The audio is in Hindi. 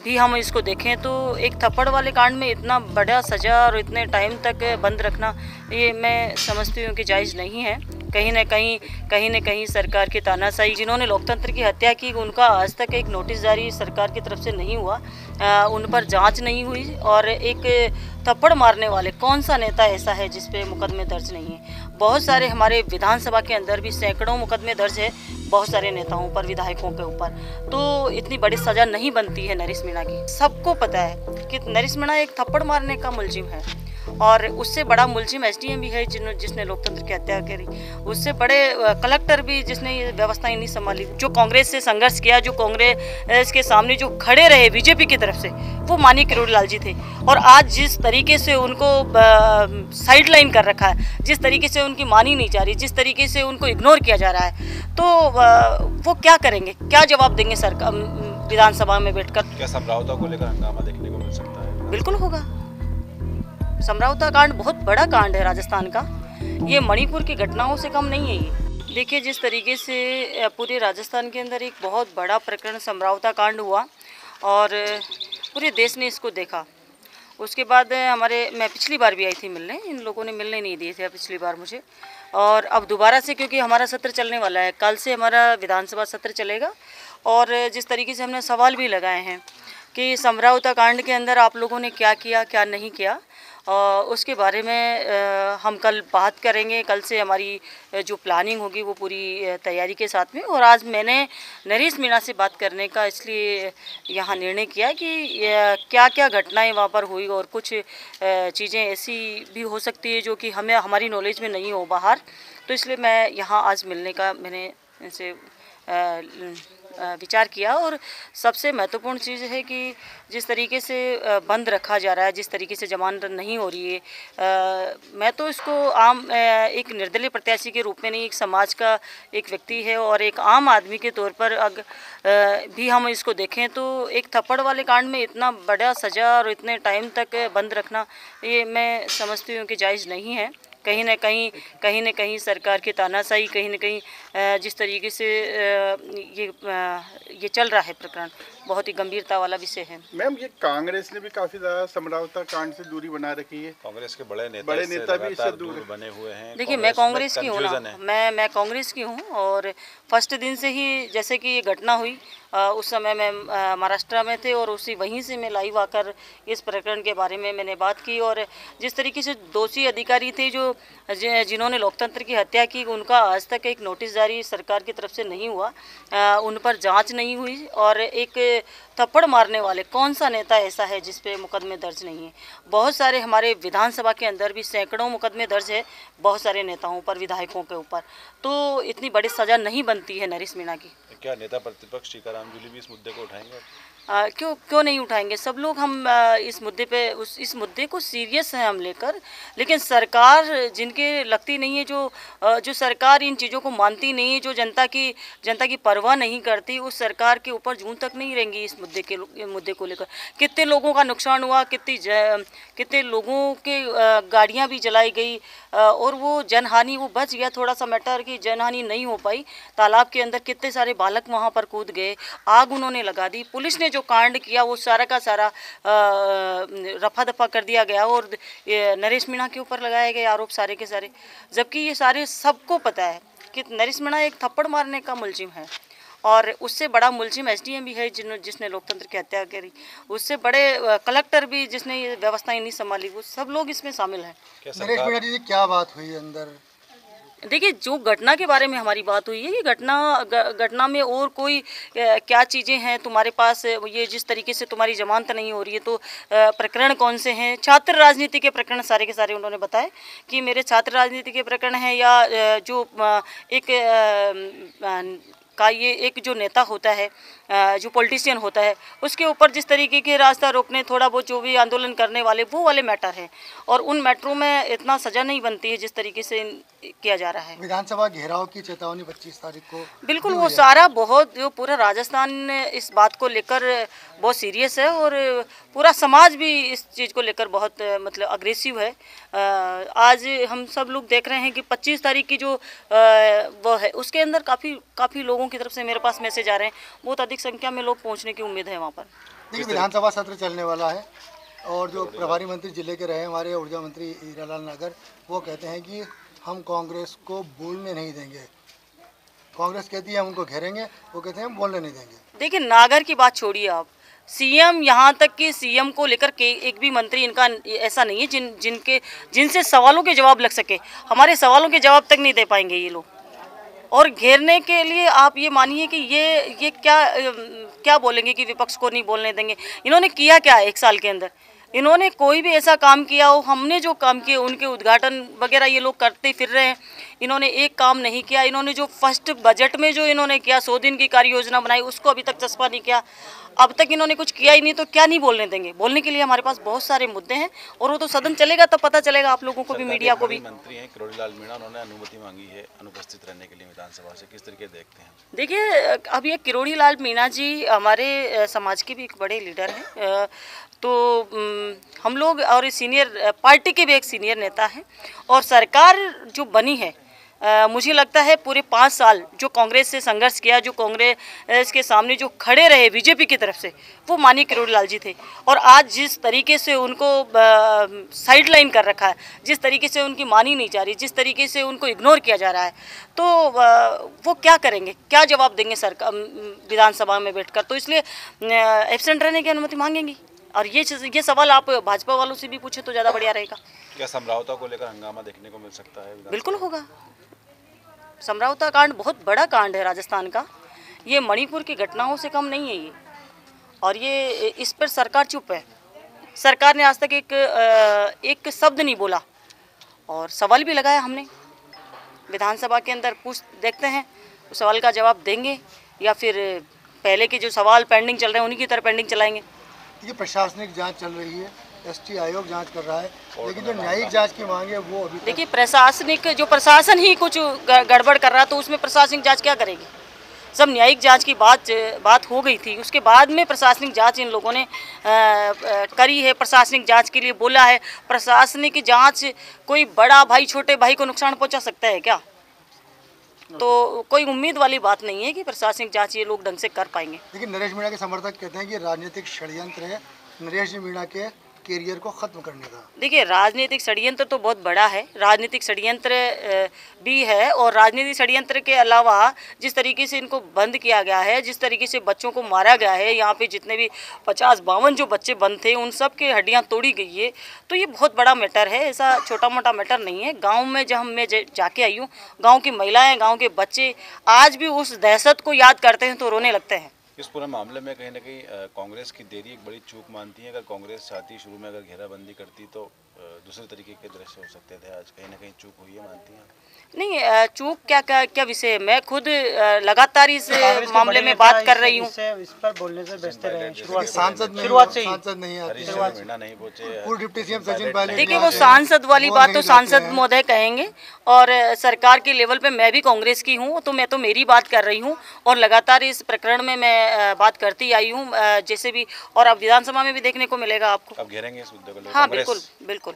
भी हम इसको देखें तो एक थप्पड़ वाले कांड में इतना बड़ा सज़ा और इतने टाइम तक बंद रखना, ये मैं समझती हूँ कि जायज़ नहीं है। कहीं न कहीं सरकार की तानाशाही, जिन्होंने लोकतंत्र की हत्या की, उनका आज तक एक नोटिस जारी सरकार की तरफ से नहीं हुआ, उन पर जांच नहीं हुई। और एक थप्पड़ मारने वाले कौन सा नेता ऐसा है जिस पे मुकदमे दर्ज नहीं है? बहुत सारे हमारे विधानसभा के अंदर भी सैकड़ों मुकदमे दर्ज है बहुत सारे नेताओं पर, विधायकों के ऊपर। तो इतनी बड़ी सज़ा नहीं बनती है नरेश मीणा की। सबको पता है कि नरेश मीणा एक थप्पड़ मारने का मुलजिम है, और उससे बड़ा मुलजिम एसडीएम भी है जिसने लोकतंत्र की हत्या करी। उससे बड़े कलेक्टर भी जिसने ये व्यवस्थाएं नहीं संभाली। जो कांग्रेस से संघर्ष किया, जो कांग्रेस के सामने जो खड़े रहे बीजेपी की तरफ से, वो मानी किरोड़ीलाल जी थे। और आज जिस तरीके से उनको साइड लाइन कर रखा है, जिस तरीके से उनकी मानी नहीं जा रही, जिस तरीके से उनको इग्नोर किया जा रहा है, तो वो क्या करेंगे, क्या जवाब देंगे सरकार विधानसभा में बैठकर? क्या समझौता को लेकर हंगामा देखने को मिल सकता है? बिल्कुल होगा। समझौता कांड बहुत बड़ा कांड है राजस्थान का। ये मणिपुर की घटनाओं से कम नहीं है। ये देखिए, जिस तरीके से पूरे राजस्थान के अंदर एक बहुत बड़ा प्रकरण समझौता कांड हुआ और पूरे देश ने इसको देखा। उसके बाद मैं पिछली बार भी आई थी मिलने, इन लोगों ने मिलने नहीं दिए थे पिछली बार मुझे। और अब दोबारा से, क्योंकि हमारा सत्र चलने वाला है, कल से हमारा विधानसभा सत्र चलेगा। और जिस तरीके से हमने सवाल भी लगाए हैं कि समझौता कांड के अंदर आप लोगों ने क्या किया, क्या नहीं किया, उसके बारे में हम कल बात करेंगे। कल से हमारी जो प्लानिंग होगी वो पूरी तैयारी के साथ में। और आज मैंने नरेश मीणा से बात करने का इसलिए यहाँ निर्णय किया कि क्या क्या घटनाएं वहाँ पर हुई, और कुछ चीज़ें ऐसी भी हो सकती है जो कि हमारी नॉलेज में नहीं हो बाहर। तो इसलिए मैं यहाँ आज मिलने का मैंने इनसे विचार किया। और सबसे महत्वपूर्ण चीज़ है कि जिस तरीके से बंद रखा जा रहा है, जिस तरीके से जमानत नहीं हो रही है, मैं तो इसको एक निर्दलीय प्रत्याशी के रूप में नहीं, एक समाज का एक व्यक्ति है और एक आम आदमी के तौर पर भी हम इसको देखें तो एक थप्पड़ वाले कांड में इतना बड़ा सज़ा और इतने टाइम तक बंद रखना, ये मैं समझती हूँ कि जायज़ नहीं है। कहीं न कहीं सरकार की तानाशाही, कहीं न कहीं जिस तरीके से ये चल रहा है प्रकरण, बहुत ही गंभीरता वाला विषय है। मैम, ये कांग्रेस ने भी काफी ज्यादा समझौता कांड से दूरी बना रखी है। कांग्रेस के बड़े नेता भी इससे दूर बने हुए हैं। देखिए, मैं कांग्रेस की हूँ ना, मैं कांग्रेस की हूँ। और फर्स्ट दिन से ही जैसे कि ये घटना हुई, उस समय मैं महाराष्ट्र में थे और वहीं से मैं लाइव आकर इस प्रकरण के बारे में मैंने बात की। और जिस तरीके से दोषी अधिकारी थे जिन्होंने लोकतंत्र की हत्या की, उनका आज तक एक नोटिस जारी सरकार की तरफ से नहीं हुआ, उन पर जांच नहीं हुई। और एक थप्पड़ मारने वाले कौन सा नेता ऐसा है जिस पे मुकदमे दर्ज नहीं है? बहुत सारे हमारे विधानसभा के अंदर भी सैकड़ों मुकदमे दर्ज है बहुत सारे नेताओं पर, विधायकों के ऊपर। तो इतनी बड़ी सज़ा नहीं बनती है नरेश मीणा की। क्या नेता प्रतिपक्ष टीकाराम जूली भी इस मुद्दे को उठाएंगे? क्यों नहीं उठाएंगे? सब लोग हम इस मुद्दे पे इस मुद्दे को सीरियस है हम लेकर। लेकिन सरकार जिनके लगती नहीं है, जो सरकार इन चीज़ों को मानती नहीं है, जो जनता की परवाह नहीं करती, उस सरकार के ऊपर जून तक नहीं रहेंगी इस मुद्दे को लेकर। कितने लोगों का नुकसान हुआ, कितने लोगों के गाड़ियाँ भी जलाई गई, और वो जनहानि वो बच गया। थोड़ा सा मैटर की जनहानि नहीं हो पाई। तालाब के अंदर कितने सारे बालक वहाँ पर कूद गए, आग उन्होंने लगा दी। पुलिस ने जो कांड किया वो सारा का सारा रफा दफा कर दिया गया और नरेश मीणा के ऊपर लगाए गए आरोप सारे के सारे। जबकि ये सारे सबको पता है कि नरेश मीणा एक थप्पड़ मारने का मुलजिम है, और उससे बड़ा मुलजिम एसडीएम भी है जिसने लोकतंत्र की हत्या करी। उससे बड़े कलेक्टर भी जिसने ये व्यवस्थाएं नहीं संभाली, वो सब लोग इसमें शामिल हैं। नरेश मीणा जी, क्या बात हुई अंदर? देखिए, जो घटना के बारे में हमारी बात हुई है, ये घटना में और कोई क्या चीज़ें हैं तुम्हारे पास, ये जिस तरीके से तुम्हारी जमानत नहीं हो रही है, तो प्रकरण कौन से हैं? छात्र राजनीति के प्रकरण सारे के सारे उन्होंने बताए कि मेरे छात्र राजनीति के प्रकरण हैं, या जो ये एक जो नेता होता है, जो पॉलिटिशियन होता है, उसके ऊपर जिस तरीके के रास्ता रोकने, थोड़ा बहुत जो भी आंदोलन करने वाले, वो वाले मैटर हैं। और उन मैटरों में इतना सज़ा नहीं बनती है जिस तरीके से किया जा रहा है। विधानसभा घेराव की चेतावनी 25 तारीख को बिल्कुल, वो सारा जो पूरा राजस्थान इस बात को लेकर बहुत सीरियस है, और पूरा समाज भी इस चीज़ को लेकर बहुत मतलब अग्रेसिव है। आज हम सब लोग देख रहे हैं कि 25 तारीख की जो वो है, उसके अंदर काफ़ी लोगों की तरफ से मेरे पास मैसेज आ रहे हैं। बहुत अधिक संख्या में लोग पहुंचने की उम्मीद है वहां पर। देखिए विधानसभा सत्र चलने वाला है और जो प्रभारी मंत्री जिले के रहे हमारे ऊर्जा मंत्री हीरालाल नागर, वो कहते हैं कि हम कांग्रेस को बोलने नहीं देंगे। कांग्रेस कहती है हम उनको घेरेंगे, वो कहते हैं हम बोलने नहीं देंगे। देखिए नागर की बात छोड़िए आप, सीएम यहाँ तक कि सीएम को लेकर के एक भी मंत्री इनका ऐसा नहीं है जिनसे सवालों के जवाब लग सके। हमारे सवालों के जवाब तक नहीं दे पाएंगे ये लोग। और घेरने के लिए आप ये मानिए कि ये क्या बोलेंगे कि विपक्ष को नहीं बोलने देंगे। इन्होंने किया क्या है 1 साल के अंदर? इन्होंने कोई भी ऐसा काम किया हो, हमने जो काम किए उनके उद्घाटन वगैरह ये लोग करते फिर रहे हैं। इन्होंने एक काम नहीं किया। इन्होंने जो फर्स्ट बजट में जो इन्होंने किया 100 दिन की कार्य योजना बनाई, उसको अभी तक चस्पा नहीं किया। अब तक इन्होंने कुछ किया ही नहीं, तो क्या नहीं बोलने देंगे? बोलने के लिए हमारे पास बहुत सारे मुद्दे हैं और वो तो सदन चलेगा तब पता चलेगा आप लोगों को भी, मीडिया को भी। मंत्री हैं किरोड़ी लाल मीणा, उन्होंने अनुमति मांगी है अनुपस्थित रहने के लिए विधानसभा से, किस तरीके देखते हैं? देखिए अब ये किरोड़ी लाल मीणा जी हमारे समाज के भी एक बड़े लीडर हैं, तो हम लोग और सीनियर पार्टी के भी एक सीनियर नेता हैं। और सरकार जो बनी है, मुझे लगता है पूरे 5 साल जो कांग्रेस से संघर्ष किया, जो कांग्रेस के सामने जो खड़े रहे बीजेपी की तरफ से, वो माननीय किरोड़ी लाल जी थे। और आज जिस तरीके से उनको साइड लाइन कर रखा है, जिस तरीके से उनकी मानी नहीं जा रही, जिस तरीके से उनको इग्नोर किया जा रहा है, तो वो क्या करेंगे, क्या जवाब देंगे सरकार विधानसभा में बैठकर? तो इसलिए एब्सेंट रहने की अनुमति मांगेंगी। और ये सवाल आप भाजपा वालों से भी पूछे तो ज़्यादा बढ़िया रहेगा। क्या समझौता को लेकर हंगामा देखने को मिल सकता है? बिल्कुल होगा। समझौता कांड बहुत बड़ा कांड है राजस्थान का। ये मणिपुर की घटनाओं से कम नहीं है ये। और ये इस पर सरकार चुप है। सरकार ने आज तक एक शब्द नहीं बोला और सवाल भी लगाया हमने विधानसभा के अंदर। देखते हैं उस सवाल का जवाब देंगे या फिर पहले के जो सवाल पेंडिंग चल रहे हैं उन्हीं की तरह पेंडिंग चलाएंगे। ये प्रशासनिक जांच चल रही है, एसटी आयोग जांच कर रहा है, लेकिन जो न्यायिक जांच की मांग है वो अभी देखिए प्रशासन ही कुछ गड़बड़ कर रहा है, तो उसमें प्रशासनिक जांच क्या करेगी? सब न्यायिक जांच की बात हो गई थी, उसके बाद में प्रशासनिक जांच इन लोगों ने करी है। प्रशासनिक जांच के लिए बोला है। प्रशासनिक जांच कोई बड़ा भाई छोटे भाई को नुकसान पहुंचा सकता है क्या? तो कोई उम्मीद वाली बात नहीं है कि प्रशासनिक जांच ये लोग ढंग से कर पाएंगे। लेकिन नरेश मीणा के समर्थक कहते हैं कि राजनीतिक षड्यंत्र है नरेश जी मीणा के कैरियर को खत्म करने का। देखिए राजनीतिक षड्यंत्र तो बहुत बड़ा है, राजनीतिक षड्यंत्र भी है। और राजनीतिक षड्यंत्र के अलावा जिस तरीके से इनको बंद किया गया है, जिस तरीके से बच्चों को मारा गया है, यहाँ पे जितने भी 50-52 जो बच्चे बंद थे उन सब के हड्डियाँ तोड़ी गई है, तो ये बहुत बड़ा मैटर है। ऐसा छोटा मोटा मैटर नहीं है। गाँव में जब मैं जाके आई हूँ, गाँव की महिलाएँ, गाँव के बच्चे आज भी उस दहशत को याद करते हैं तो रोने लगते हैं। इस पूरे मामले में कहीं ना कहीं कांग्रेस की देरी एक बड़ी चूक मानती है। अगर कांग्रेस चाहती शुरू में अगर घेराबंदी करती तो दूसरे तरीके के दृश्य हो सकते थे। आज कहीं ना कहीं चूक हुई है, मानती हैं? नहीं, चूक क्या विषय है? मैं खुद लगातार इस मामले में बात कर रही हूँ। इस पर बोलने से बचते रहे। शुरुआत से नहीं आती। नहीं पहुंचे। पूर्व डिप्टी सीएम सचिन पायलट। देखिए वो सांसद वाली बात तो सांसद महोदय कहेंगे, और सरकार के लेवल पे मैं भी कांग्रेस की हूँ, तो मैं तो मेरी बात कर रही हूँ और लगातार इस प्रकरण में मैं बात करती आई हूँ जैसे भी। और अब विधानसभा में भी देखने को मिलेगा आपको। अब घेरेंगे इस मुद्दे को लेकर? हाँ बिल्कुल बिल्कुल।